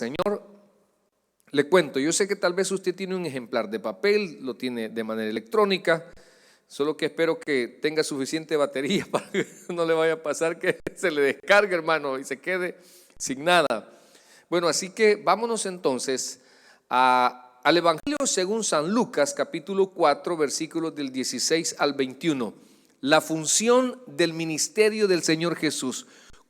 Señor, le cuento, yo sé que tal vez usted tiene un ejemplar de papel, lo tiene de manera electrónica, solo que espero que tenga suficiente batería para que no le vaya a pasar que se le descargue, hermano, y se quede sin nada. Bueno, así que vámonos entonces al Evangelio según San Lucas, capítulo 4, versículos del 16 al 21. La función del ministerio del Señor Jesús.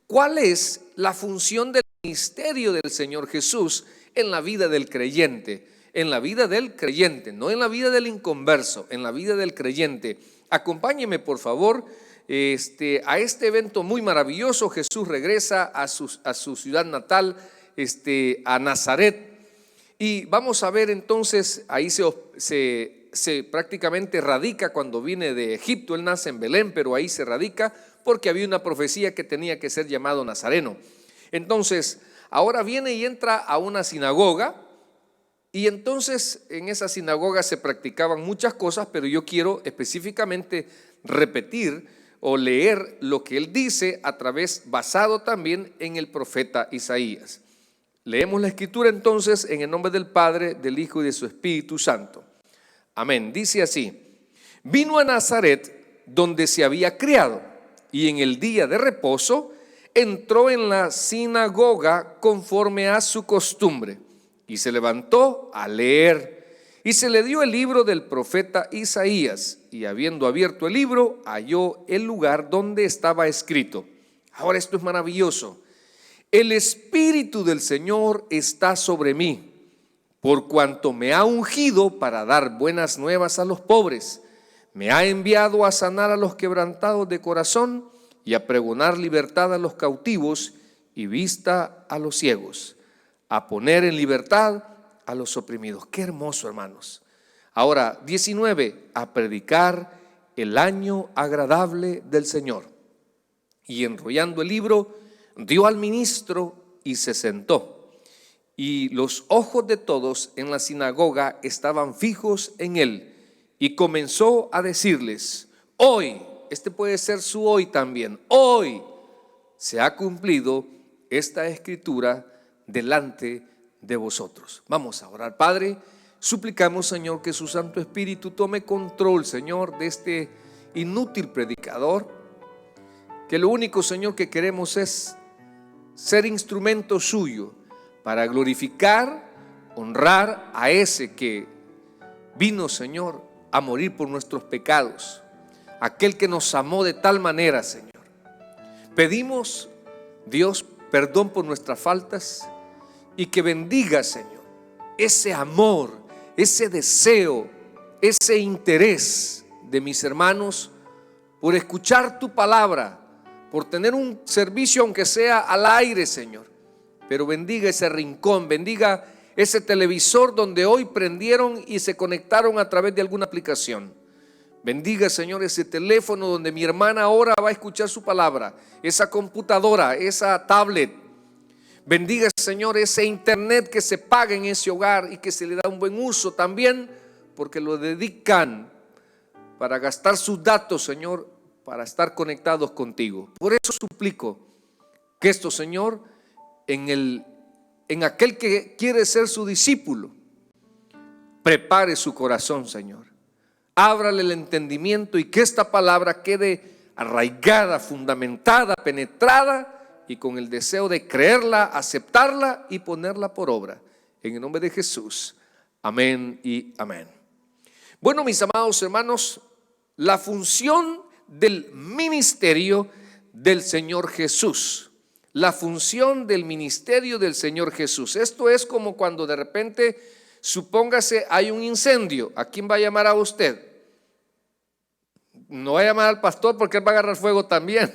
¿Cuál es la función del ministerio del Señor Jesús en la vida del creyente? En la vida del creyente, no en la vida del inconverso, en la vida del creyente. Acompáñeme, por favor, a este evento muy maravilloso. Jesús regresa a su ciudad natal, a Nazaret. Y vamos a ver entonces, ahí se prácticamente radica cuando viene de Egipto. Él nace en Belén, pero ahí se radica porque había una profecía que tenía que ser llamado Nazareno. Entonces, ahora viene y entra a una sinagoga, y entonces en esa sinagoga se practicaban muchas cosas, pero yo quiero específicamente repetir o leer lo que él dice basado también en el profeta Isaías. Leemos la escritura entonces en el nombre del Padre, del Hijo y de su Espíritu Santo. Amén. Dice así: vino a Nazaret, donde se había criado, y en el día de reposo entró en la sinagoga conforme a su costumbre, y se levantó a leer, y se le dio el libro del profeta Isaías, y habiendo abierto el libro, halló el lugar donde estaba escrito. Ahora esto es maravilloso. El Espíritu del Señor está sobre mí, por cuanto me ha ungido para dar buenas nuevas a los pobres. Me ha enviado a sanar a los quebrantados de corazón y a pregonar libertad a los cautivos y vista a los ciegos, a poner en libertad a los oprimidos. Qué hermoso, hermanos. Ahora, 19, a predicar el año agradable del Señor. Y enrollando el libro, dio al ministro y se sentó. Y los ojos de todos en la sinagoga estaban fijos en él. Y comenzó a decirles: hoy, este puede ser su hoy también, hoy se ha cumplido esta escritura delante de vosotros. Vamos a orar. Padre, suplicamos, Señor, que su Santo Espíritu tome control, Señor, de este inútil predicador, que lo único, Señor, que queremos es ser instrumento suyo para glorificar, honrar a ese que vino, Señor, a morir por nuestros pecados, aquel que nos amó de tal manera, Señor. Pedimos, Dios, perdón por nuestras faltas y que bendiga, Señor, ese amor, ese deseo, ese interés de mis hermanos por escuchar tu palabra, por tener un servicio aunque sea al aire, Señor. Pero bendiga ese rincón, bendiga ese televisor donde hoy prendieron y se conectaron a través de alguna aplicación. Bendiga, Señor, ese teléfono donde mi hermana ahora va a escuchar su palabra, esa computadora, esa tablet. Bendiga, Señor, ese internet que se paga en ese hogar y que se le da un buen uso también, porque lo dedican para gastar sus datos, Señor, para estar conectados contigo. Por eso suplico que esto, Señor, en aquel que quiere ser su discípulo, prepare su corazón, Señor. Ábrale el entendimiento y que esta palabra quede arraigada, fundamentada, penetrada y con el deseo de creerla, aceptarla y ponerla por obra. En el nombre de Jesús. Amén y amén. Bueno, mis amados hermanos, la función del ministerio del Señor Jesús. La función del ministerio del Señor Jesús. Esto es como cuando de repente, supóngase, hay un incendio. ¿A quién va a llamar a usted? No va a llamar al pastor porque él va a agarrar fuego también.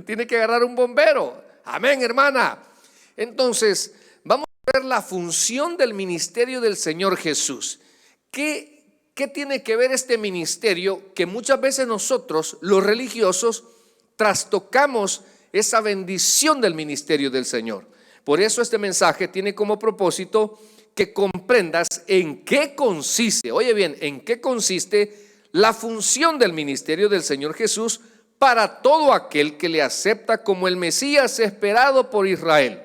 Tiene que agarrar un bombero. Amén, hermana. Entonces, vamos a ver la función del ministerio del Señor Jesús. ¿Qué tiene que ver este ministerio? Que muchas veces nosotros, los religiosos, trastocamos esa bendición del ministerio del Señor. Por eso este mensaje tiene como propósito que comprendas en qué consiste, oye bien, en qué consiste la función del ministerio del Señor Jesús para todo aquel que le acepta como el Mesías esperado por Israel.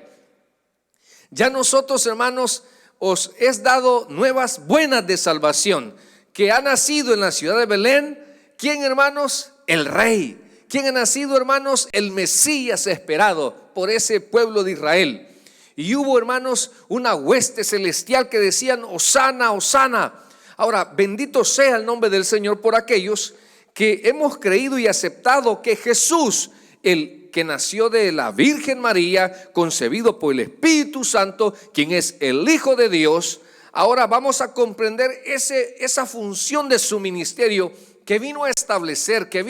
Ya nosotros, hermanos, os es dado nuevas buenas de salvación, que ha nacido en la ciudad de Belén. ¿Quién, hermanos? El Rey. ¿Quién ha nacido, hermanos? El Mesías esperado por ese pueblo de Israel. Y hubo, hermanos, una hueste celestial que decían: Hosana, Hosana. Ahora, bendito sea el nombre del Señor por aquellos que hemos creído y aceptado que Jesús, el que nació de la Virgen María, concebido por el Espíritu Santo, quien es el Hijo de Dios. Ahora vamos a comprender esa función de su ministerio que vino a establecer, que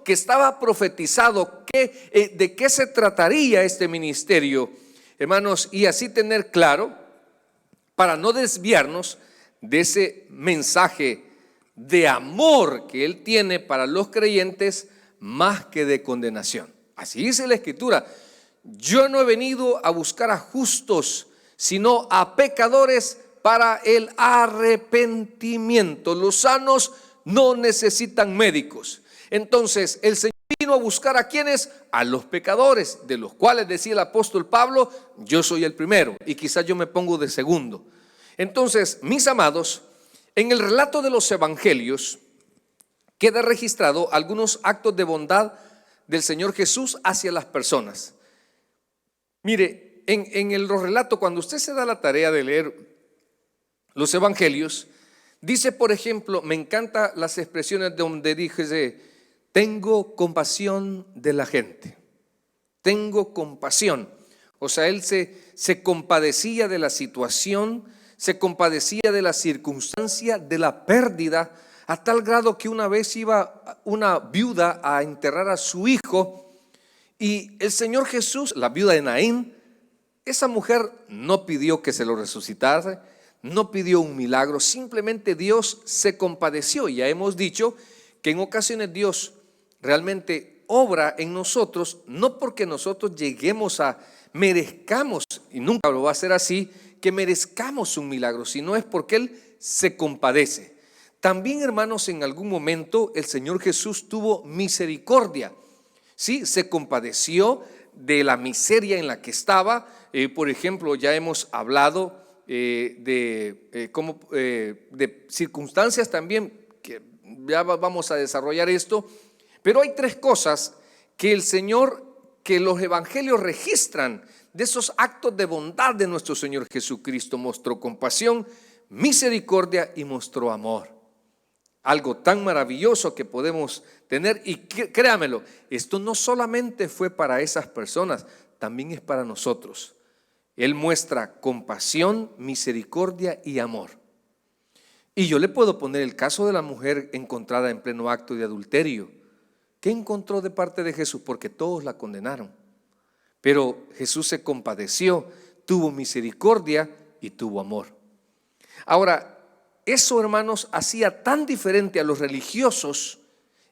estaba profetizado, de qué se trataría este ministerio, hermanos, y así tener claro, para no desviarnos de ese mensaje de amor que Él tiene para los creyentes, más que de condenación. Así dice la Escritura: yo no he venido a buscar a justos, sino a pecadores para el arrepentimiento. Los sanos no necesitan médicos. Entonces el Señor vino a buscar a quienes, a los pecadores, de los cuales decía el apóstol Pablo: yo soy el primero, y quizás yo me pongo de segundo. Entonces, mis amados, en el relato de los evangelios queda registrado algunos actos de bondad del Señor Jesús hacia las personas. Mire, en los relatos, cuando usted se da la tarea de leer los evangelios, dice, por ejemplo, me encantan las expresiones donde dice: tengo compasión de la gente. Tengo compasión. O sea, Él se compadecía de la situación, se compadecía de la circunstancia, de la pérdida, a tal grado que una vez iba una viuda a enterrar a su hijo, y el Señor Jesús, la viuda de Naín, esa mujer no pidió que se lo resucitase, no pidió un milagro, simplemente Dios se compadeció. Ya hemos dicho que en ocasiones Dios realmente obra en nosotros, no porque nosotros merezcamos, y nunca lo va a hacer así, que merezcamos un milagro, sino es porque Él se compadece. También, hermanos, en algún momento el Señor Jesús tuvo misericordia, ¿sí? Se compadeció de la miseria en la que estaba. Por ejemplo, ya hemos hablado de circunstancias también, que ya vamos a desarrollar esto. Pero hay tres cosas que que los evangelios registran de esos actos de bondad de nuestro Señor Jesucristo. Mostró compasión, misericordia y mostró amor. Algo tan maravilloso que podemos tener, y créamelo, esto no solamente fue para esas personas, también es para nosotros. Él muestra compasión, misericordia y amor. Y yo le puedo poner el caso de la mujer encontrada en pleno acto de adulterio. ¿Qué encontró de parte de Jesús? Porque todos la condenaron. Pero Jesús se compadeció, tuvo misericordia y tuvo amor. Ahora, eso, hermanos, hacía tan diferente a los religiosos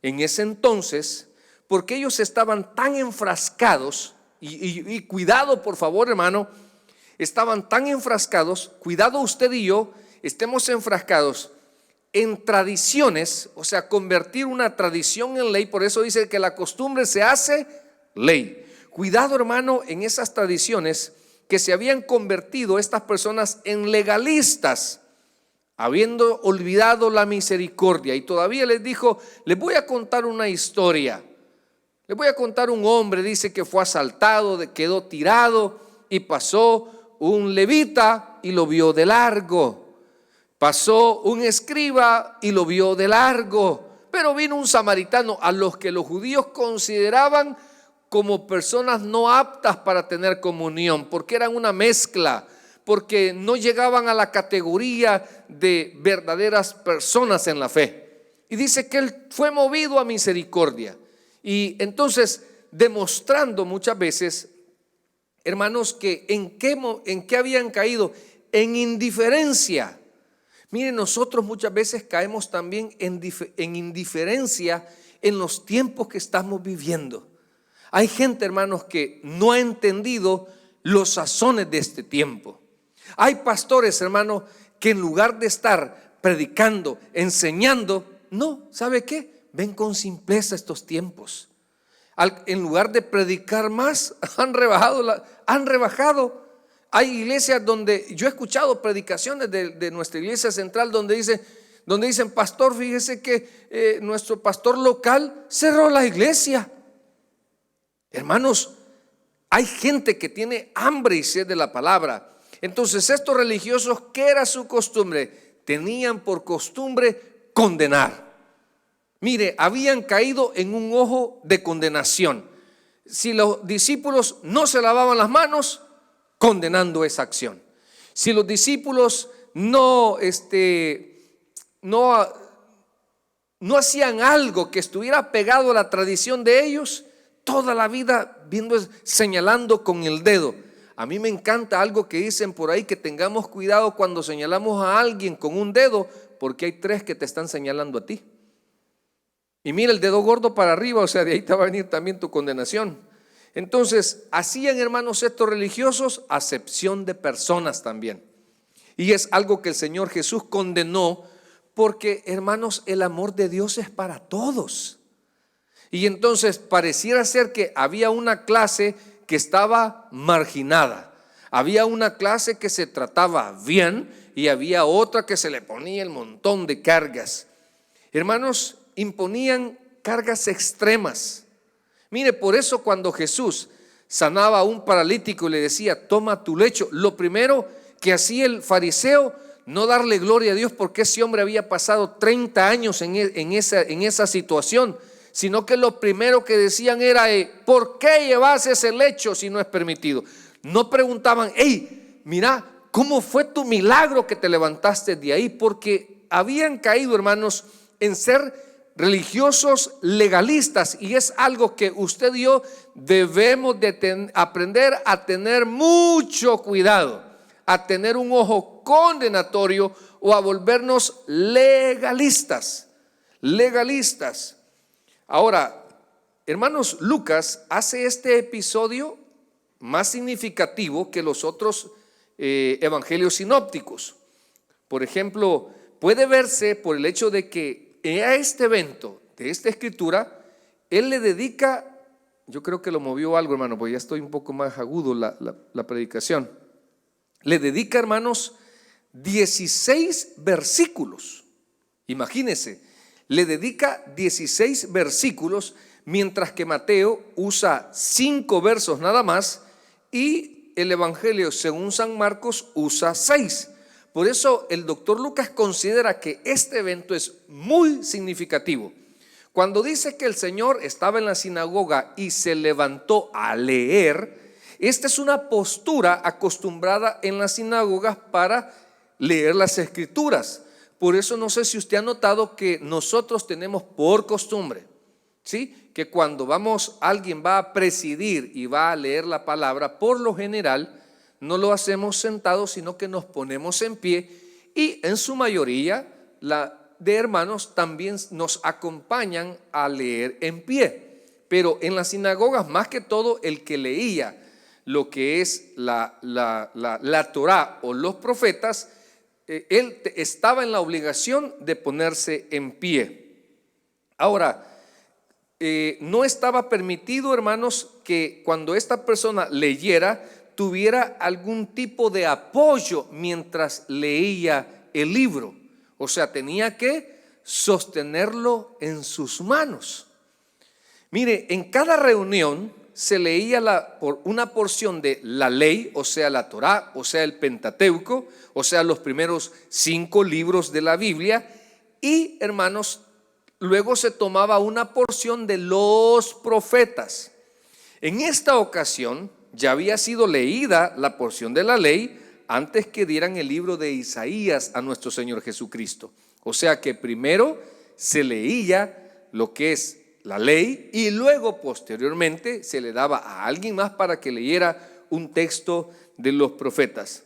en ese entonces, porque ellos estaban tan enfrascados, y cuidado, por favor, hermano, estaban tan enfrascados, cuidado usted y yo, estemos enfrascados en tradiciones, o sea, convertir una tradición en ley. Por eso dice que la costumbre se hace ley. Cuidado, hermano, en esas tradiciones que se habían convertido estas personas en legalistas, habiendo olvidado la misericordia. Y todavía les dijo: les voy a contar una historia. Les voy a contar un hombre, dice, que fue asaltado, quedó tirado, y pasó un levita y lo vio de largo. Pasó un escriba y lo vio de largo. Pero vino un samaritano, a los que los judíos consideraban como personas no aptas para tener comunión, porque eran una mezcla, porque no llegaban a la categoría de verdaderas personas en la fe. Y dice que él fue movido a misericordia. Y entonces, demostrando muchas veces, hermanos, que en qué habían caído: en indiferencia. Miren, nosotros muchas veces caemos también en indiferencia en los tiempos que estamos viviendo. Hay gente, hermanos, que no ha entendido los sazones de este tiempo. Hay pastores, hermanos, que en lugar de estar predicando, enseñando, no, ¿sabe qué? Ven con simpleza estos tiempos. En lugar de predicar más, han rebajado. Hay iglesias donde yo he escuchado predicaciones de nuestra iglesia central donde dicen, pastor, fíjese que nuestro pastor local cerró la iglesia. Hermanos, hay gente que tiene hambre y sed de la palabra. Entonces estos religiosos, ¿qué era su costumbre? Tenían por costumbre condenar. Mire, habían caído en un ojo de condenación. Si los discípulos no se lavaban las manos, condenando esa acción. Si los discípulos no hacían algo que estuviera pegado a la tradición de ellos, toda la vida señalando con el dedo. A mí me encanta algo que dicen por ahí, que tengamos cuidado cuando señalamos a alguien con un dedo, porque hay 3 que te están señalando a ti. Y mira el dedo gordo para arriba, o sea, de ahí te va a venir también tu condenación. Entonces, hacían, hermanos, estos religiosos acepción de personas también. Y es algo que el Señor Jesús condenó, porque, hermanos, el amor de Dios es para todos. Y entonces pareciera ser que había una clase que estaba marginada. Había una clase que se trataba bien y había otra que se le ponía el montón de cargas. Hermanos, imponían cargas extremas. Mire, por eso cuando Jesús sanaba a un paralítico y le decía, toma tu lecho, lo primero que hacía el fariseo, no darle gloria a Dios porque ese hombre había pasado 30 años en esa situación, sino que lo primero que decían era, ¿por qué llevas ese lecho si no es permitido? No preguntaban, hey, mira, ¿cómo fue tu milagro que te levantaste de ahí? Porque habían caído, hermanos, en ser religiosos legalistas, y es algo que usted y yo debemos de aprender a tener mucho cuidado, a tener un ojo condenatorio o a volvernos legalistas. Ahora, hermanos, Lucas hace este episodio más significativo que los otros evangelios sinópticos. Por ejemplo, puede verse por el hecho de que a este evento de esta escritura, él le dedica, yo creo que lo movió algo, hermano, porque ya estoy un poco más agudo la predicación. Le dedica, hermanos, 16 versículos. Imagínense, le dedica 16 versículos, mientras que Mateo usa 5 versos nada más y el evangelio según San Marcos usa 6. Por eso el doctor Lucas considera que este evento es muy significativo. Cuando dice que el Señor estaba en la sinagoga y se levantó a leer, esta es una postura acostumbrada en las sinagogas para leer las escrituras. Por eso no sé si usted ha notado que nosotros tenemos por costumbre, ¿sí?, que cuando alguien va a presidir y va a leer la palabra, por lo general no lo hacemos sentados, sino que nos ponemos en pie, y en su mayoría de hermanos también nos acompañan a leer en pie. Pero en las sinagogas, más que todo, el que leía lo que es la Torá o los profetas, él estaba en la obligación de ponerse en pie. Ahora, no estaba permitido, hermanos, que cuando esta persona leyera tuviera algún tipo de apoyo mientras leía el libro. O sea, tenía que sostenerlo en sus manos. Mire, en cada reunión se leía una porción de la ley, o sea, la Torá, o sea, el Pentateuco, o sea, los primeros 5 libros de la Biblia, y, hermanos, luego se tomaba una porción de los profetas. En esta ocasión ya había sido leída la porción de la ley antes que dieran el libro de Isaías a nuestro Señor Jesucristo. O sea que primero se leía lo que es la ley y luego posteriormente se le daba a alguien más para que leyera un texto de los profetas.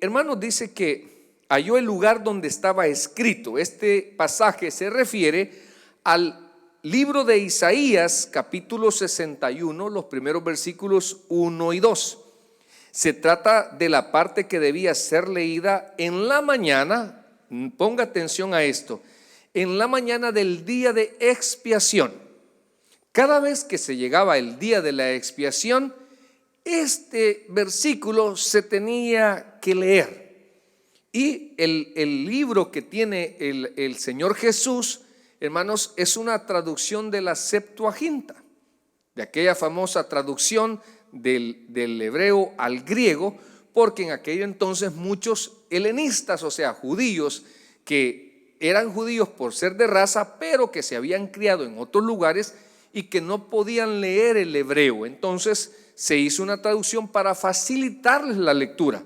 Hermanos, dice que halló el lugar donde estaba escrito. Este pasaje se refiere al libro de Isaías, capítulo 61, los primeros versículos 1 y 2. Se trata de la parte que debía ser leída en la mañana. Ponga atención a esto: en la mañana del día de expiación. Cada vez que se llegaba el día de la expiación, este versículo se tenía que leer. Y el libro que tiene el Señor Jesús, hermanos, es una traducción de la Septuaginta, de aquella famosa traducción del hebreo al griego, porque en aquello entonces muchos helenistas, o sea, judíos, que eran judíos por ser de raza, pero que se habían criado en otros lugares y que no podían leer el hebreo. Entonces se hizo una traducción para facilitarles la lectura.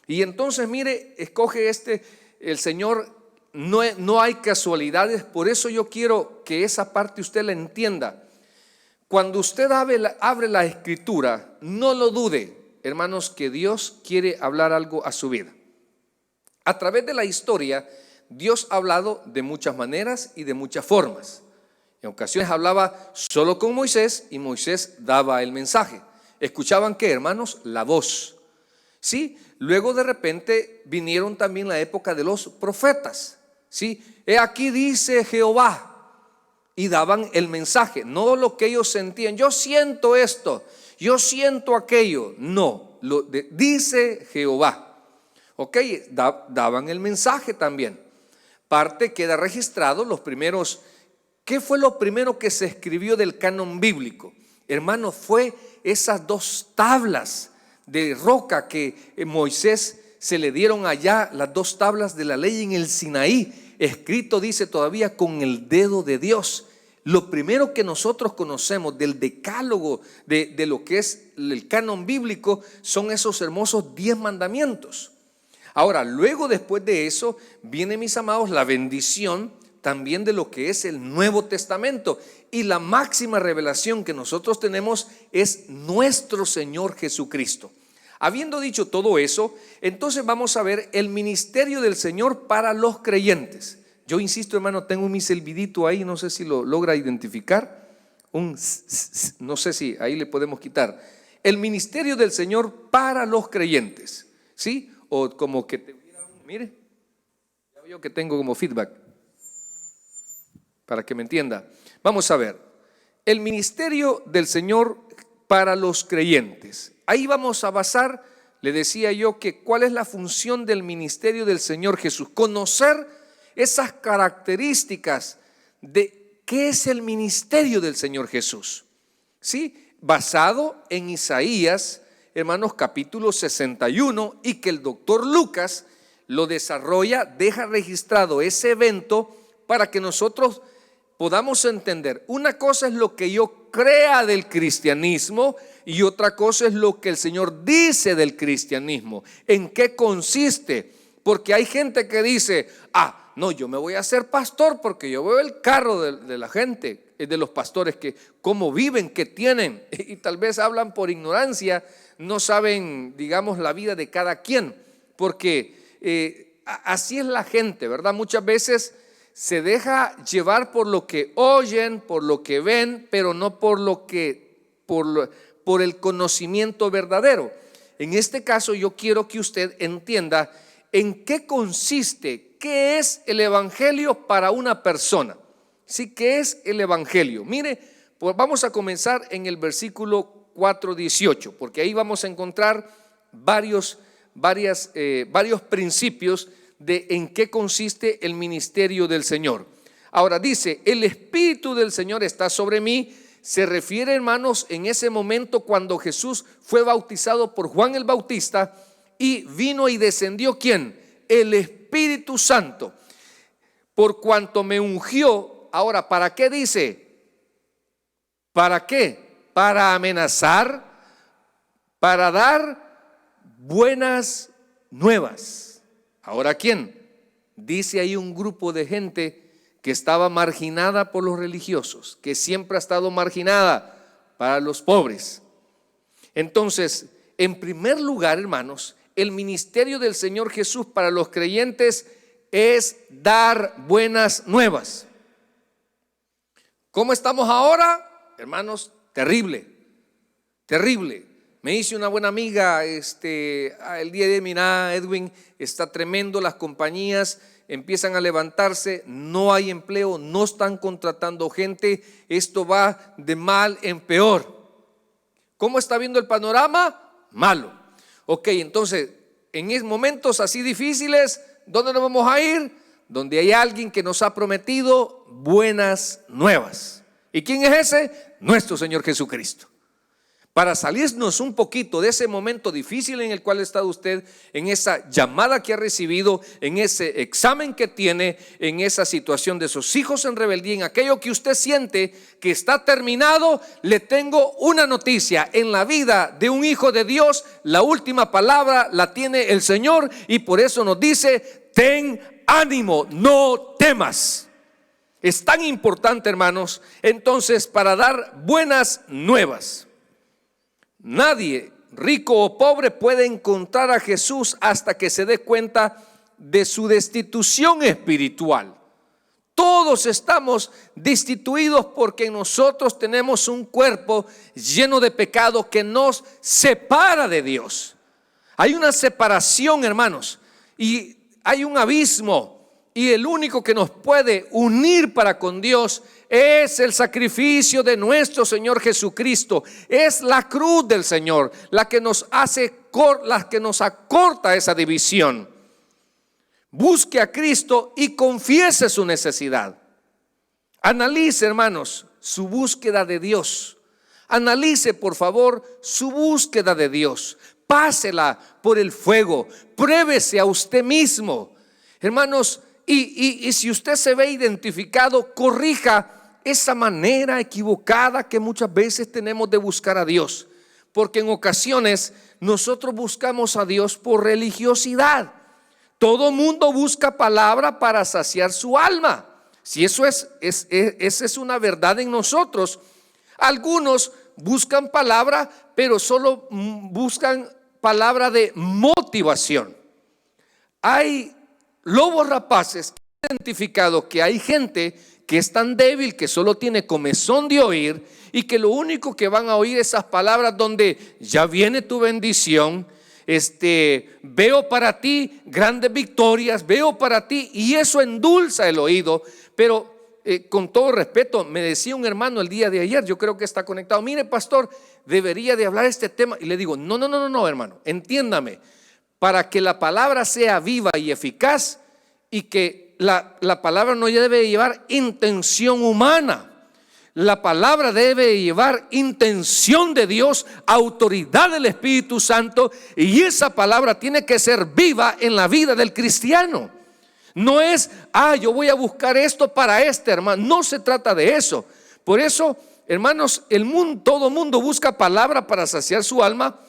Y entonces, mire, escoge el Señor, no hay casualidades, por eso yo quiero que esa parte usted la entienda. Cuando usted abre la escritura, no lo dude, hermanos, que Dios quiere hablar algo a su vida. A través de la historia, Dios ha hablado de muchas maneras y de muchas formas. En ocasiones hablaba solo con Moisés y Moisés daba el mensaje. ¿Escuchaban qué, hermanos? La voz. ¿Sí? Luego de repente vinieron también la época de los profetas. ¿Sí? He aquí dice Jehová. Y daban el mensaje, no lo que ellos sentían. Yo siento esto, yo siento aquello. No, dice Jehová. Ok, daban el mensaje también. Parte queda registrado los primeros. ¿Qué fue lo primero que se escribió del canon bíblico? Hermano, fue esas 2 tablas de roca que Moisés se le dieron allá, las 2 tablas de la ley en el Sinaí, escrito, dice, todavía con el dedo de Dios. Lo primero que nosotros conocemos del decálogo, de lo que es el canon bíblico, son esos hermosos 10 mandamientos. Ahora, luego después de eso, viene, mis amados, la bendición también de lo que es el Nuevo Testamento. Y la máxima revelación que nosotros tenemos es nuestro Señor Jesucristo. Habiendo dicho todo eso, entonces vamos a ver el ministerio del Señor para los creyentes. Yo insisto, hermano, tengo mi silbidito ahí, no sé si lo logra identificar. No sé si ahí le podemos quitar. El ministerio del Señor para los creyentes, ¿sí? O como que mire, ya veo que tengo como feedback, para que me entienda. Vamos a ver, el ministerio del Señor para los creyentes. Ahí vamos a basar, le decía yo, que cuál es la función del ministerio del Señor Jesús. Conocer esas características de qué es el ministerio del Señor Jesús. ¿Sí? Basado en Isaías, hermanos, capítulo 61, y que el doctor Lucas lo desarrolla, deja registrado ese evento para que nosotros podamos entender. Una cosa es lo que yo crea del cristianismo y otra cosa es lo que el Señor dice del cristianismo. ¿En qué consiste? Porque hay gente que dice, no, yo me voy a hacer pastor porque yo veo el carro de la gente, de los pastores, que cómo viven, qué tienen, y tal vez hablan por ignorancia, no saben, digamos, la vida de cada quien, porque así es la gente, ¿verdad? Muchas veces se deja llevar por lo que oyen, por lo que ven, pero no por el conocimiento verdadero. En este caso yo quiero que usted entienda en qué consiste, qué es el evangelio para una persona. ¿Sí? ¿Qué es el evangelio? Mire, pues vamos a comenzar en el versículo 4:18, porque ahí vamos a encontrar varios principios de en qué consiste el ministerio del Señor. Ahora dice, el Espíritu del Señor está sobre mí. Se refiere, hermanos, en ese momento cuando Jesús fue bautizado por Juan el Bautista y vino y descendió, ¿quién? El Espíritu Santo, por cuanto me ungió. Ahora, ¿para qué dice? ¿Para qué? Para amenazar, para dar buenas nuevas. Ahora, ¿quién? Dice ahí un grupo de gente que estaba marginada por los religiosos, que siempre ha estado marginada para los pobres. Entonces, en primer lugar, hermanos, el ministerio del Señor Jesús para los creyentes es dar buenas nuevas. ¿Cómo estamos ahora? Hermanos, terrible, terrible. Me dice una buena amiga el día de mira, Edwin, está tremendo, las compañías empiezan a levantarse, no hay empleo, no están contratando gente, esto va de mal en peor. ¿Cómo está viendo el panorama? Malo. Ok, entonces, en momentos así difíciles, ¿dónde nos vamos a ir? Donde hay alguien que nos ha prometido buenas nuevas. ¿Y quién es ese? Nuestro Señor Jesucristo. Para salirnos un poquito de ese momento difícil en el cual está usted, en esa llamada que ha recibido, en ese examen que tiene, en esa situación de sus hijos en rebeldía, en aquello que usted siente que está terminado, le tengo una noticia. En la vida de un hijo de Dios, la última palabra la tiene el Señor, y por eso nos dice: ten ánimo, no temas. Es tan importante, hermanos, entonces, para dar buenas nuevas. Nadie, rico o pobre, puede encontrar a Jesús hasta que se dé cuenta de su destitución espiritual. Todos estamos destituidos porque nosotros tenemos un cuerpo lleno de pecado que nos separa de Dios. Hay una separación, hermanos, y hay un abismo. Y el único que nos puede unir para con Dios es el sacrificio de nuestro Señor Jesucristo. Es la cruz del Señor la que nos acorta esa división. Busque a Cristo y confiese su necesidad. Analice, hermanos, su búsqueda de Dios. Analice, por favor, su búsqueda de Dios. Pásela por el fuego. Pruébese a usted mismo, hermanos. Y si usted se ve identificado, corrija esa manera equivocada que muchas veces tenemos de buscar a Dios. Porque en ocasiones nosotros buscamos a Dios por religiosidad. Todo mundo busca palabra para saciar su alma. Si esa es una verdad en nosotros. Algunos buscan palabra, pero solo buscan palabra de motivación. Hay lobos rapaces que han identificado que hay gente que es tan débil que solo tiene comezón de oír, y que lo único que van a oír esas palabras donde ya viene tu bendición, veo para ti grandes victorias, veo para ti, y eso endulza el oído. Pero con todo respeto, me decía un hermano el día de ayer, yo creo que está conectado: mire, pastor, debería de hablar este tema. Y le digo: no, hermano, entiéndame. Para que la palabra sea viva y eficaz, y que la palabra no debe llevar intención humana. La palabra debe llevar intención de Dios, autoridad del Espíritu Santo, y esa palabra tiene que ser viva en la vida del cristiano. No es, yo voy a buscar esto para hermano. No se trata de eso. Por eso, hermanos, todo mundo busca palabra para saciar su alma.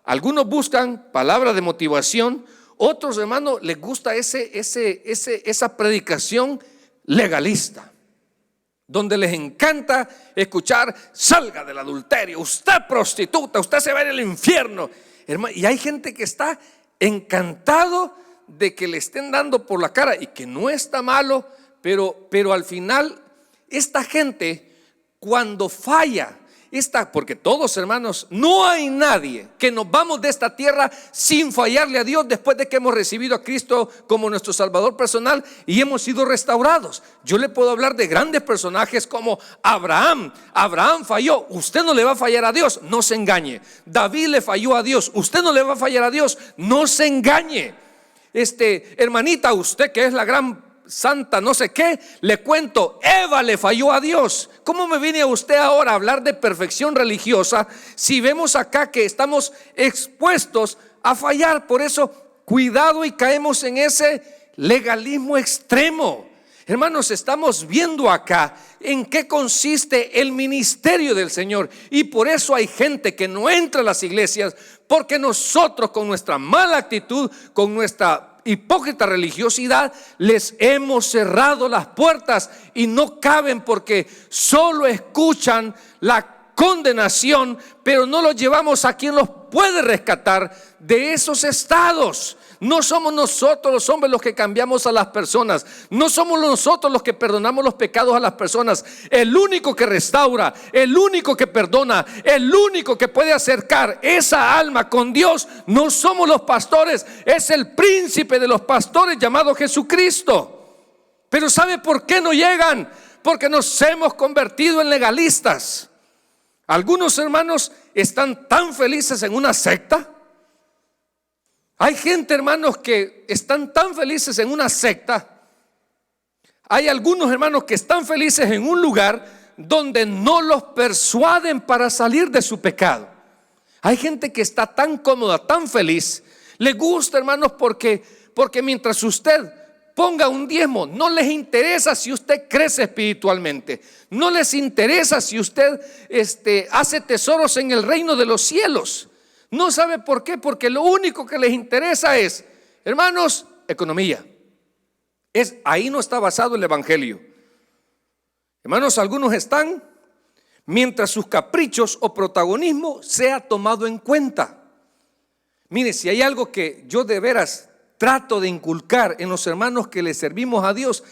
Algunos buscan palabra de motivación. Otros, hermanos, les gusta esa predicación legalista, donde les encanta escuchar: salga del adulterio, usted prostituta, usted se va a ir al infierno. Hermano, y hay gente que está encantado de que le estén dando por la cara, y que no está malo, pero al final esta gente, cuando falla, porque todos, hermanos, no hay nadie que nos vamos de esta tierra sin fallarle a Dios después de que hemos recibido a Cristo como nuestro Salvador personal y hemos sido restaurados. Yo le puedo hablar de grandes personajes como Abraham. Abraham falló, usted no le va a fallar a Dios, no se engañe. David le falló a Dios, usted no le va a fallar a Dios, no se engañe. Hermanita, usted que es la gran santa no sé qué, le cuento: Eva le falló a Dios. ¿Cómo me viene a usted ahora a hablar de perfección religiosa si vemos acá que estamos expuestos a fallar? Por eso, cuidado, y caemos en ese legalismo extremo. Hermanos, estamos viendo acá en qué consiste el ministerio del Señor, y por eso hay gente que no entra a las iglesias, porque nosotros, con nuestra mala actitud, con nuestra hipócrita religiosidad, les hemos cerrado las puertas y no caben, porque solo escuchan la condenación, pero no los llevamos a quien los puede rescatar de esos estados. No somos nosotros los hombres los que cambiamos a las personas. No somos nosotros los que perdonamos los pecados a las personas. El único que restaura, el único que perdona, el único que puede acercar esa alma con Dios, no somos los pastores, es el príncipe de los pastores llamado Jesucristo. Pero ¿sabe por qué no llegan? Porque nos hemos convertido en legalistas. Algunos hermanos están tan felices en una secta. Hay gente, hermanos, que están tan felices en una secta. Hay algunos hermanos que están felices en un lugar donde no los persuaden para salir de su pecado. Hay gente que está tan cómoda, tan feliz. Le gusta, hermanos, porque mientras usted ponga un diezmo, no les interesa si usted crece espiritualmente. No les interesa si usted hace tesoros en el reino de los cielos. No sabe por qué, porque lo único que les interesa es, hermanos, economía. Ahí no está basado el evangelio. Hermanos, algunos están mientras sus caprichos o protagonismo sea tomado en cuenta. Mire, si hay algo que yo de veras trato de inculcar en los hermanos que le servimos a Dios,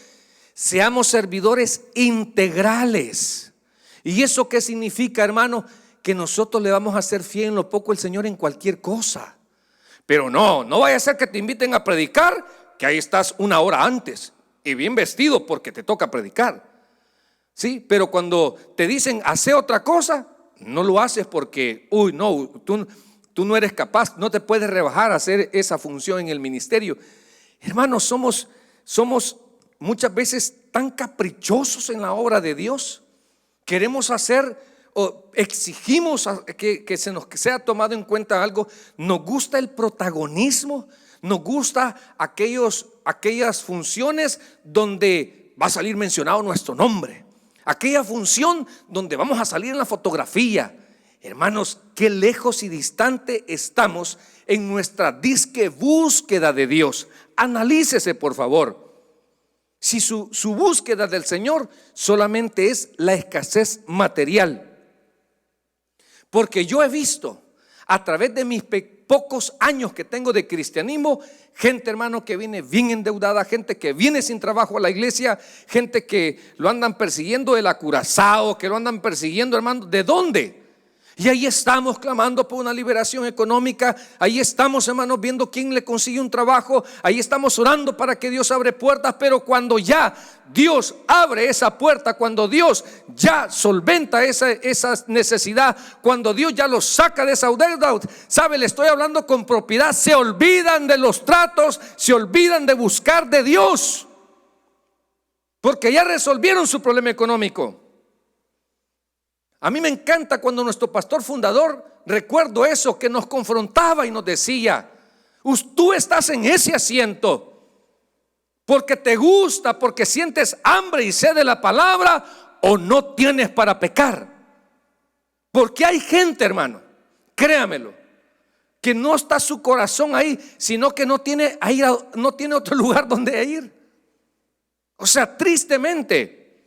seamos servidores integrales. ¿Y eso qué significa, hermano? Que nosotros le vamos a ser fiel en lo poco al Señor en cualquier cosa. Pero no vaya a ser que te inviten a predicar, que ahí estás una hora antes y bien vestido porque te toca predicar. Sí, pero cuando te dicen hace otra cosa, no lo haces porque, tú no eres capaz, no te puedes rebajar a hacer esa función en el ministerio. Hermanos, somos muchas veces tan caprichosos en la obra de Dios. Queremos hacer o exigimos que que sea tomado en cuenta algo. Nos gusta el protagonismo, nos gusta aquellas funciones donde va a salir mencionado nuestro nombre, aquella función donde vamos a salir en la fotografía. Hermanos, qué lejos y distante estamos en nuestra disque búsqueda de Dios. Analícese, por favor. Si su búsqueda del Señor solamente es la escasez material. Porque yo he visto a través de mis pocos años que tengo de cristianismo, gente, hermano, que viene bien endeudada, gente que viene sin trabajo a la iglesia, gente que lo andan persiguiendo de la Curazao, que lo andan persiguiendo, hermano, ¿de dónde? Y ahí estamos clamando por una liberación económica. Ahí estamos, hermanos, viendo quién le consigue un trabajo. Ahí estamos orando para que Dios abre puertas. Pero cuando ya Dios abre esa puerta, cuando Dios ya solventa esa necesidad, cuando Dios ya los saca de esa deuda, sabe, le estoy hablando con propiedad, se olvidan de los tratos, se olvidan de buscar de Dios, porque ya resolvieron su problema económico. A mí me encanta cuando nuestro pastor fundador, recuerdo eso, que nos confrontaba y nos decía: tú estás en ese asiento porque te gusta, porque sientes hambre y sed de la palabra, o no tienes para pecar. Porque hay gente, hermano, créamelo, que no está su corazón ahí, sino que no tiene otro lugar donde ir. O sea, tristemente,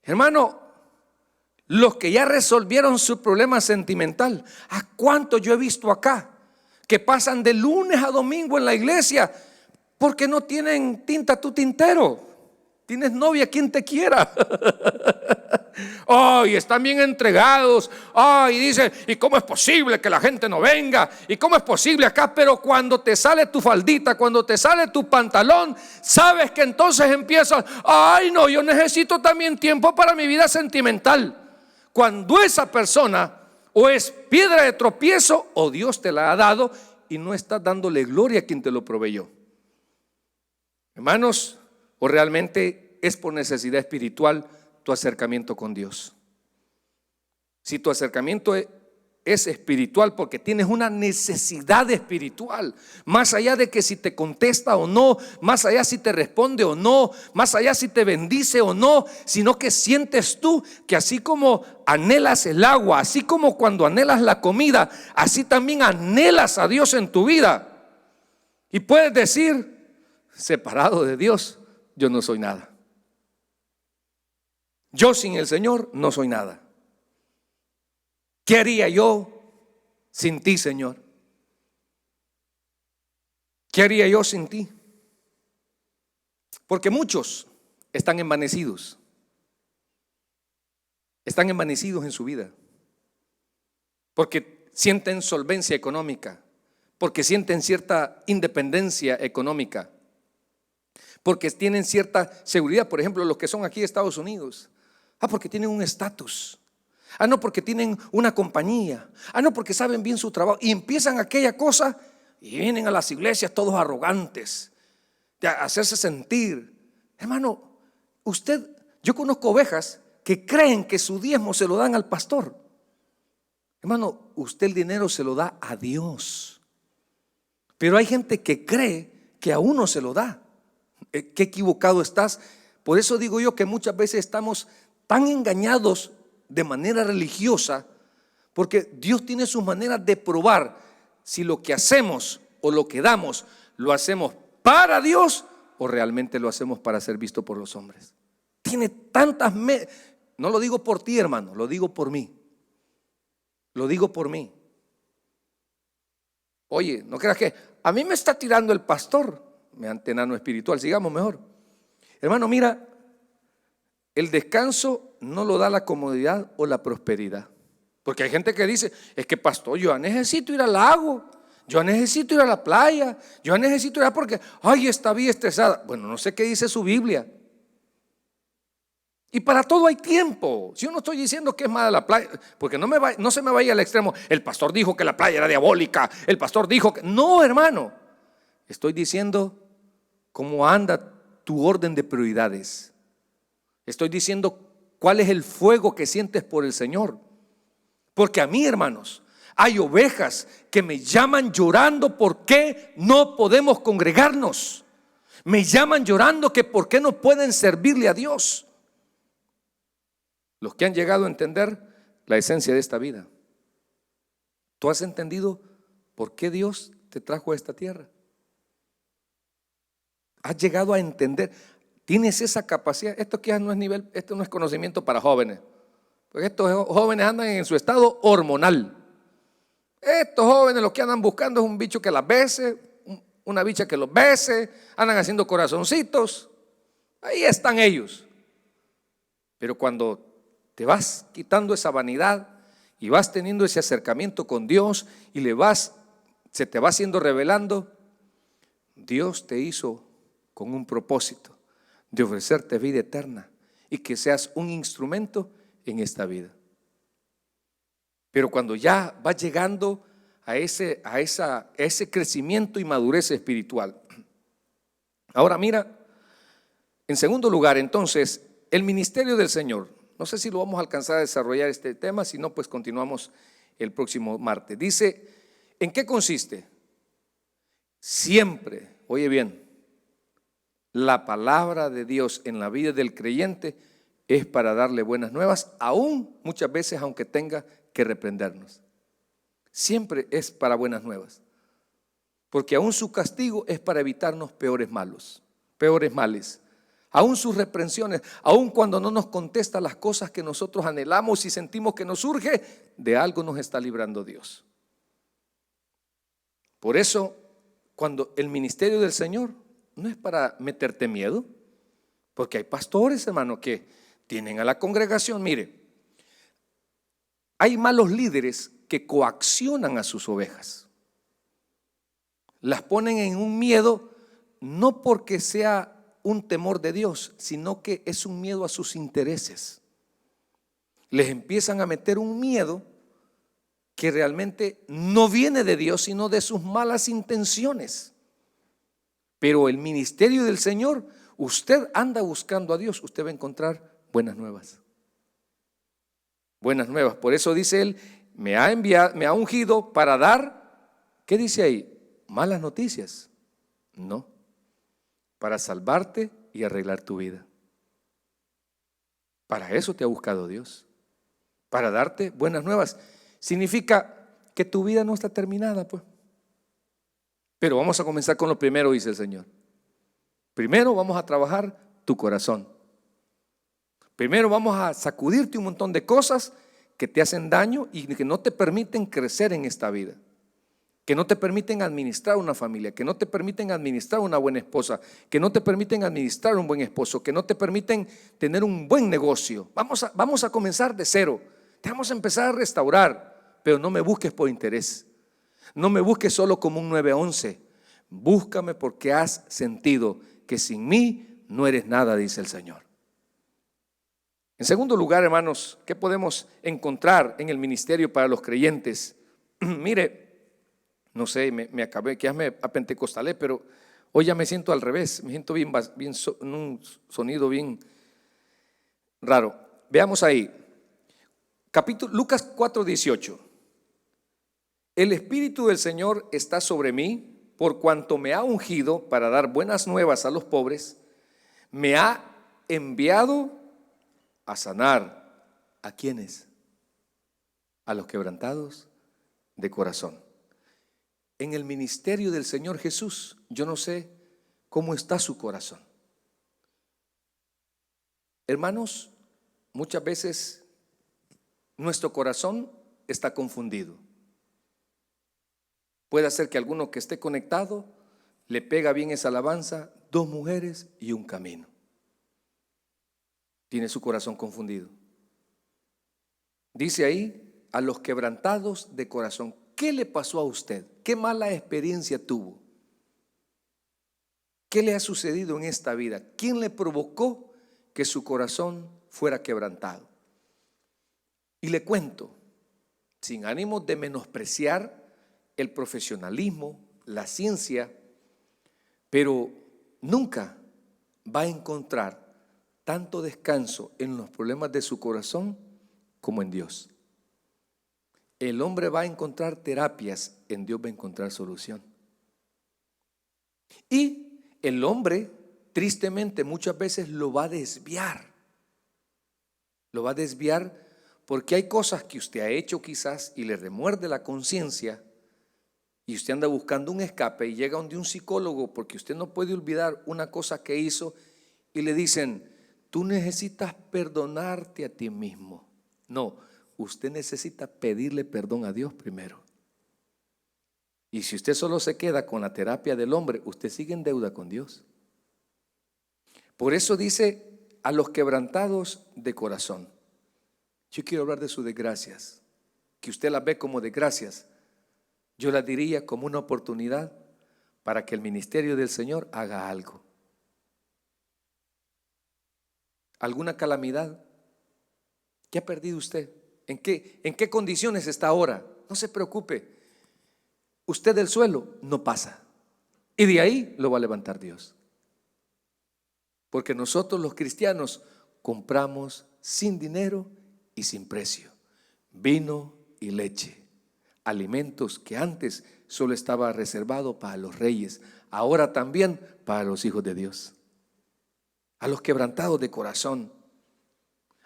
hermano, los que ya resolvieron su problema sentimental, ¿a cuánto yo he visto acá que pasan de lunes a domingo en la iglesia porque no tienen tinta tu tintero? Tienes novia, quien te quiera. Ay, están bien entregados. Ay, dice, ¿y cómo es posible que la gente no venga? ¿Y cómo es posible acá? Pero cuando te sale tu faldita, cuando te sale tu pantalón, sabes que entonces empiezas: ay, no, yo necesito también tiempo para mi vida sentimental. Cuando esa persona o es piedra de tropiezo o Dios te la ha dado y no estás dándole gloria a quien te lo proveyó. Hermanos, o realmente es por necesidad espiritual tu acercamiento con Dios. Si tu acercamiento es espiritual porque tienes una necesidad espiritual, más allá de que si te contesta o no, más allá si te responde o no, más allá si te bendice o no, sino que sientes tú que así como anhelas el agua, así como cuando anhelas la comida, así también anhelas a Dios en tu vida. Y puedes decir: separado de Dios, yo no soy nada. Yo sin el Señor no soy nada. ¿Qué haría yo sin ti, Señor? ¿Qué haría yo sin ti? Porque muchos están envanecidos. Están envanecidos en su vida. Porque sienten solvencia económica. Porque sienten cierta independencia económica. Porque tienen cierta seguridad. Por ejemplo, los que son aquí de Estados Unidos. Porque tienen un estatus. Ah, no, porque tienen una compañía. Ah, no, porque saben bien su trabajo. Y empiezan aquella cosa y vienen a las iglesias todos arrogantes, de hacerse sentir. Hermano, yo conozco ovejas que creen que su diezmo se lo dan al pastor. Hermano, usted el dinero se lo da a Dios. Pero hay gente que cree que a uno se lo da. Qué equivocado estás. Por eso digo yo que muchas veces estamos tan engañados de manera religiosa, porque Dios tiene sus maneras de probar si lo que hacemos o lo que damos lo hacemos para Dios o realmente lo hacemos para ser visto por los hombres. Tiene tantas no lo digo por ti, hermano, lo digo por mí. Lo digo por mí. Oye, no creas que a mí me está tirando el pastor, mediante enano espiritual. Sigamos mejor. Hermano, mira, el descanso no lo da la comodidad o la prosperidad. Porque hay gente que dice, es que pastor, yo necesito ir al lago, yo necesito ir a la playa, yo necesito ir porque, ay, está bien estresada. Bueno, no sé qué dice su Biblia. Y para todo hay tiempo. Si yo no estoy diciendo que es mala la playa, porque no se me vaya al extremo. El pastor dijo que la playa era diabólica. El pastor dijo que... No, hermano. Estoy diciendo cómo anda tu orden de prioridades. Estoy diciendo cuál es el fuego que sientes por el Señor. Porque a mí, hermanos, hay ovejas que me llaman llorando por qué no podemos congregarnos. Me llaman llorando que por qué no pueden servirle a Dios. Los que han llegado a entender la esencia de esta vida. ¿Tú has entendido por qué Dios te trajo a esta tierra? ¿Has llegado a entender? ¿Tienes esa capacidad? Esto no es conocimiento para jóvenes. Porque estos jóvenes andan en su estado hormonal. Estos jóvenes lo que andan buscando es un bicho que las bese, una bicha que los bese, andan haciendo corazoncitos. Ahí están ellos. Pero cuando te vas quitando esa vanidad y vas teniendo ese acercamiento con Dios y se te va haciendo revelando, Dios te hizo con un propósito de ofrecerte vida eterna y que seas un instrumento en esta vida. Pero cuando ya vas llegando a ese crecimiento y madurez espiritual. Ahora mira, en segundo lugar, entonces, el ministerio del Señor. No sé si lo vamos a alcanzar a desarrollar este tema, si no, pues continuamos el próximo martes. Dice, ¿en qué consiste? Siempre, oye bien, la palabra de Dios en la vida del creyente es para darle buenas nuevas, aún muchas veces aunque tenga que reprendernos. Siempre es para buenas nuevas, porque aún su castigo es para evitarnos peores males. Aún sus reprensiones, aún cuando no nos contesta las cosas que nosotros anhelamos y sentimos que nos surge, de algo nos está librando Dios. Por eso, cuando el ministerio del Señor no es para meterte miedo, porque hay pastores, hermano, que tienen a la congregación. Mire, hay malos líderes que coaccionan a sus ovejas. Las ponen en un miedo, no porque sea un temor de Dios, sino que es un miedo a sus intereses. Les empiezan a meter un miedo que realmente no viene de Dios, sino de sus malas intenciones. Pero el ministerio del Señor, usted anda buscando a Dios, usted va a encontrar buenas nuevas. Buenas nuevas. Por eso dice él, me ha ungido para dar, ¿qué dice ahí? Malas noticias. No. Para salvarte y arreglar tu vida. Para eso te ha buscado Dios. Para darte buenas nuevas. Significa que tu vida no está terminada, pues. Pero vamos a comenzar con lo primero, dice el Señor. Primero vamos a trabajar tu corazón. Primero vamos a sacudirte un montón de cosas que te hacen daño y que no te permiten crecer en esta vida. Que no te permiten administrar una familia, que no te permiten administrar una buena esposa, que no te permiten administrar un buen esposo, que no te permiten tener un buen negocio. Vamos a comenzar de cero. Te vamos a empezar a restaurar, pero no me busques por interés. No me busques solo como un 911. Búscame porque has sentido que sin mí no eres nada, dice el Señor. En segundo lugar, hermanos, ¿qué podemos encontrar en el ministerio para los creyentes? Mire, no sé, me acabé, que ya me apentecostalé, pero hoy ya me siento al revés, me siento bien en un sonido bien raro. Veamos ahí, Lucas 4:18. El Espíritu del Señor está sobre mí, por cuanto me ha ungido para dar buenas nuevas a los pobres, me ha enviado a sanar. ¿A quiénes? A los quebrantados de corazón. En el ministerio del Señor Jesús, yo no sé cómo está su corazón. Hermanos, muchas veces nuestro corazón está confundido. Puede ser que alguno que esté conectado le pega bien esa alabanza, 2 mujeres y un camino. Tiene su corazón confundido. Dice ahí, a los quebrantados de corazón. ¿Qué le pasó a usted? ¿Qué mala experiencia tuvo? ¿Qué le ha sucedido en esta vida? ¿Quién le provocó que su corazón fuera quebrantado? Y le cuento, sin ánimo de menospreciar el profesionalismo, la ciencia, pero nunca va a encontrar tanto descanso en los problemas de su corazón como en Dios. El hombre va a encontrar terapias, en Dios va a encontrar solución. Y el hombre, tristemente, muchas veces lo va a desviar. Lo va a desviar porque hay cosas que usted ha hecho quizás y le remuerde la conciencia, y usted anda buscando un escape y llega donde un psicólogo porque usted no puede olvidar una cosa que hizo y le dicen, tú necesitas perdonarte a ti mismo. No, usted necesita pedirle perdón a Dios primero. Y si usted solo se queda con la terapia del hombre, usted sigue en deuda con Dios. Por eso dice a los quebrantados de corazón. Yo quiero hablar de sus desgracias, que usted las ve como desgracias. Yo las diría como una oportunidad para que el ministerio del Señor haga algo. ¿Alguna calamidad? ¿Qué ha perdido usted? ¿En qué condiciones está ahora? No se preocupe. Usted del suelo no pasa. Y de ahí lo va a levantar Dios. Porque nosotros los cristianos compramos sin dinero y sin precio. Vino y leche. Alimentos que antes solo estaba reservado para los reyes, ahora también para los hijos de Dios. A los quebrantados de corazón.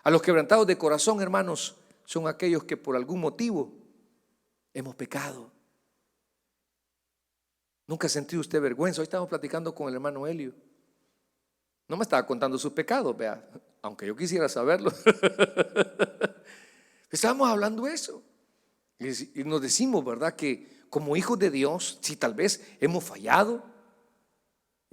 A los quebrantados de corazón, hermanos, son aquellos que por algún motivo hemos pecado. ¿Nunca ha sentido usted vergüenza? Hoy estamos platicando con el hermano Helio. No me estaba contando sus pecados, vea, aunque yo quisiera saberlo. Estábamos hablando de eso. Y nos decimos, ¿verdad?, que como hijos de Dios, sí, tal vez hemos fallado,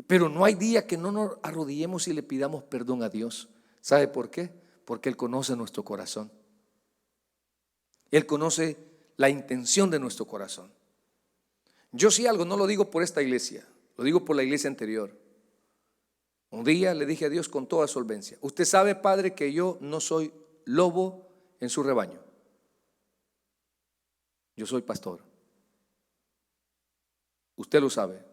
pero no hay día que no nos arrodillemos y le pidamos perdón a Dios. ¿Sabe por qué? Porque Él conoce nuestro corazón. Él conoce la intención de nuestro corazón. Yo sí algo, no lo digo por esta iglesia, lo digo por la iglesia anterior. Un día le dije a Dios con toda solvencia, usted sabe, Padre, que yo no soy lobo en su rebaño. Yo soy pastor. Usted lo sabe.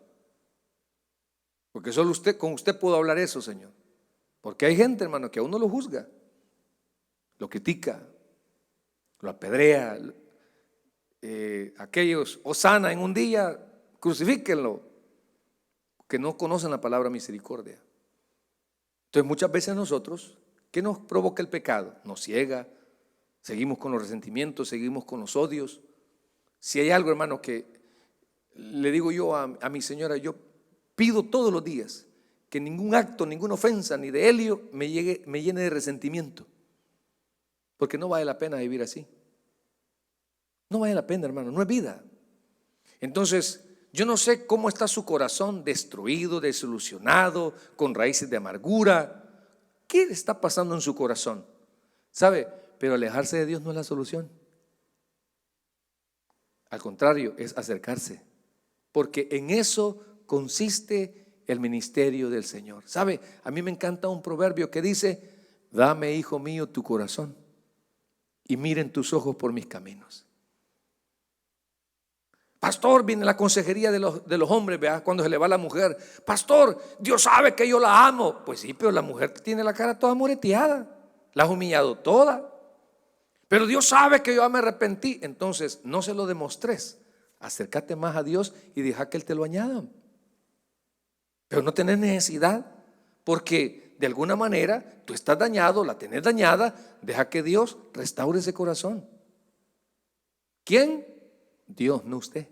Porque solo con usted puedo hablar eso, Señor. Porque hay gente, hermano, que a uno lo juzga, lo critica, lo apedrea. Aquellos, hosana en un día, crucifíquenlo, que no conocen la palabra misericordia. Entonces muchas veces nosotros, ¿qué nos provoca el pecado? Nos ciega, seguimos con los resentimientos, seguimos con los odios. Si hay algo, hermano, que le digo yo a mi señora, yo pido todos los días que ningún acto, ninguna ofensa, ni de Helio me llene de resentimiento, porque no vale la pena vivir así. No vale la pena, hermano, no es vida. Entonces, yo no sé cómo está su corazón, destruido, desilusionado, con raíces de amargura. ¿Qué le está pasando en su corazón? ¿Sabe? Pero alejarse de Dios no es la solución. Al contrario, es acercarse, porque en eso consiste el ministerio del Señor. ¿Sabe? A mí me encanta un proverbio que dice, Dame, hijo mío, tu corazón y miren tus ojos por mis caminos. Pastor, viene la consejería de los hombres, ¿verdad? Cuando se le va la mujer. Pastor, Dios sabe que yo la amo. Pues sí, pero la mujer tiene la cara toda moreteada, la has humillado toda. Pero Dios sabe que yo me arrepentí. Entonces no se lo demostres. Acércate más a Dios y deja que Él te lo añada. Pero no tenés necesidad, porque de alguna manera tú estás dañado, la tenés dañada. Deja que Dios restaure ese corazón. ¿Quién? Dios, no usted.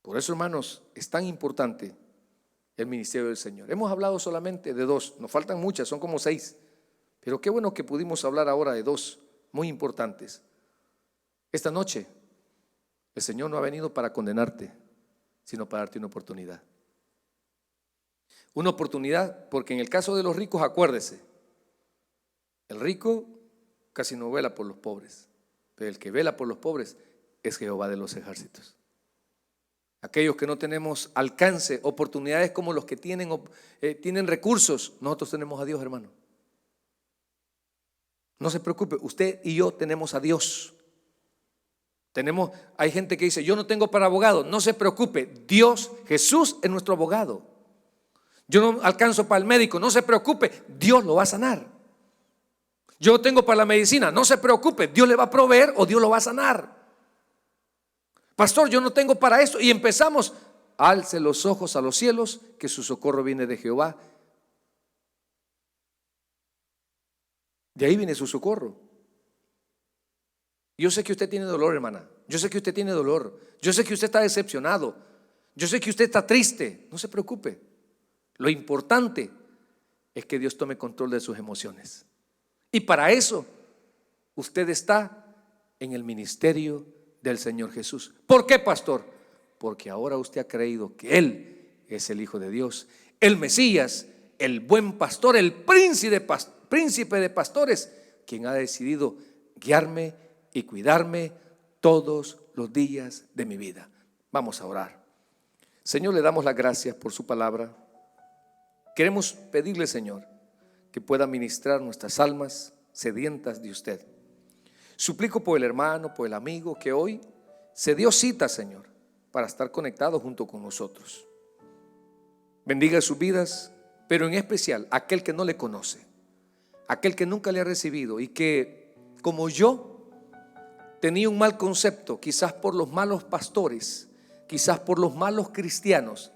Por eso, hermanos, es tan importante el ministerio del Señor. Hemos hablado solamente de 2, nos faltan muchas, son como 6. Pero qué bueno que pudimos hablar ahora de 2 muy importantes. Esta noche el Señor no ha venido para condenarte, sino para darte una oportunidad. Una oportunidad, porque en el caso de los ricos, acuérdese, el rico casi no vela por los pobres, pero el que vela por los pobres es Jehová de los ejércitos. Aquellos que no tenemos alcance, oportunidades como los que tienen recursos, nosotros tenemos a Dios, hermano. No se preocupe, usted y yo tenemos a Dios. Hay gente que dice, yo no tengo para abogado. No se preocupe, Dios, Jesús es nuestro abogado. Yo no alcanzo para el médico, no se preocupe, Dios lo va a sanar. Yo no tengo para la medicina, no se preocupe, Dios le va a proveer o Dios lo va a sanar. Pastor, yo no tengo para esto. Y empezamos, alce los ojos a los cielos, que su socorro viene de Jehová. De ahí viene su socorro. Yo sé que usted tiene dolor, hermana. Yo sé que usted tiene dolor. Yo sé que usted está decepcionado. Yo sé que usted está triste. No se preocupe. Lo importante es que Dios tome control de sus emociones. Y para eso usted está en el ministerio del Señor Jesús. ¿Por qué, pastor? Porque ahora usted ha creído que Él es el Hijo de Dios, el Mesías, el buen pastor, el príncipe de pastores, quien ha decidido guiarme y cuidarme todos los días de mi vida. Vamos a orar. Señor, le damos las gracias por su palabra. Queremos pedirle, Señor, que pueda ministrar nuestras almas sedientas de usted. Suplico por el hermano, por el amigo que hoy se dio cita, Señor, para estar conectado junto con nosotros. Bendiga sus vidas, pero en especial aquel que no le conoce, aquel que nunca le ha recibido y que, como yo, tenía un mal concepto, quizás por los malos pastores, quizás por los malos cristianos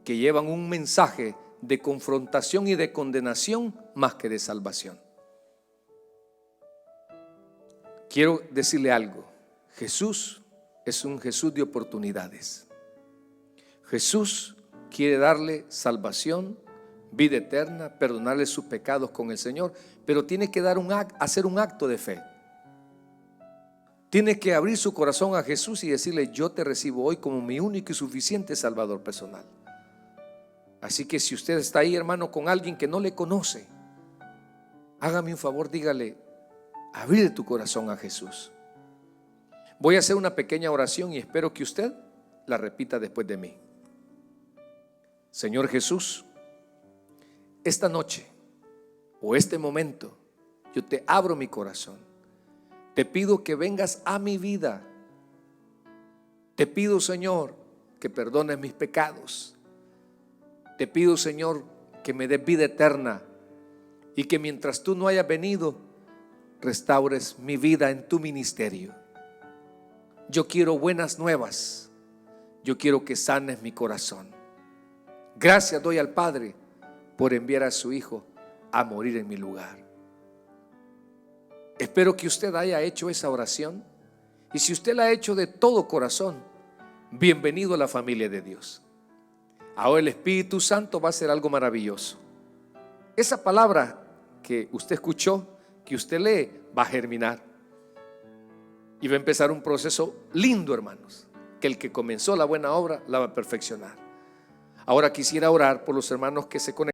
que llevan un mensaje de confrontación y de condenación más que de salvación. Quiero decirle algo. Jesús es un Jesús de oportunidades. Jesús quiere darle salvación, vida eterna, perdonarle sus pecados con el Señor, pero tiene que hacer un acto de fe. Tiene que abrir su corazón a Jesús y decirle: yo te recibo hoy como mi único y suficiente Salvador personal. Así que si usted está ahí, hermano, con alguien que no le conoce, hágame un favor, dígale: abrir tu corazón a Jesús. Voy a hacer una pequeña oración y espero que usted la repita después de mí. Señor Jesús, esta noche o este momento yo te abro mi corazón. Te pido que vengas a mi vida. Te pido, Señor, que perdones mis pecados. Te pido, Señor, que me des vida eterna y que mientras tú no hayas venido, restaures mi vida en tu ministerio. Yo quiero buenas nuevas. Yo quiero que sanes mi corazón. Gracias doy al Padre por enviar a su Hijo a morir en mi lugar. Espero que usted haya hecho esa oración, y si usted la ha hecho de todo corazón, bienvenido a la familia de Dios. Ahora el Espíritu Santo va a hacer algo maravilloso. Esa palabra que usted escuchó, que usted lee, va a germinar y va a empezar un proceso lindo, hermanos, que el que comenzó la buena obra la va a perfeccionar. Ahora quisiera orar por los hermanos que se conectan.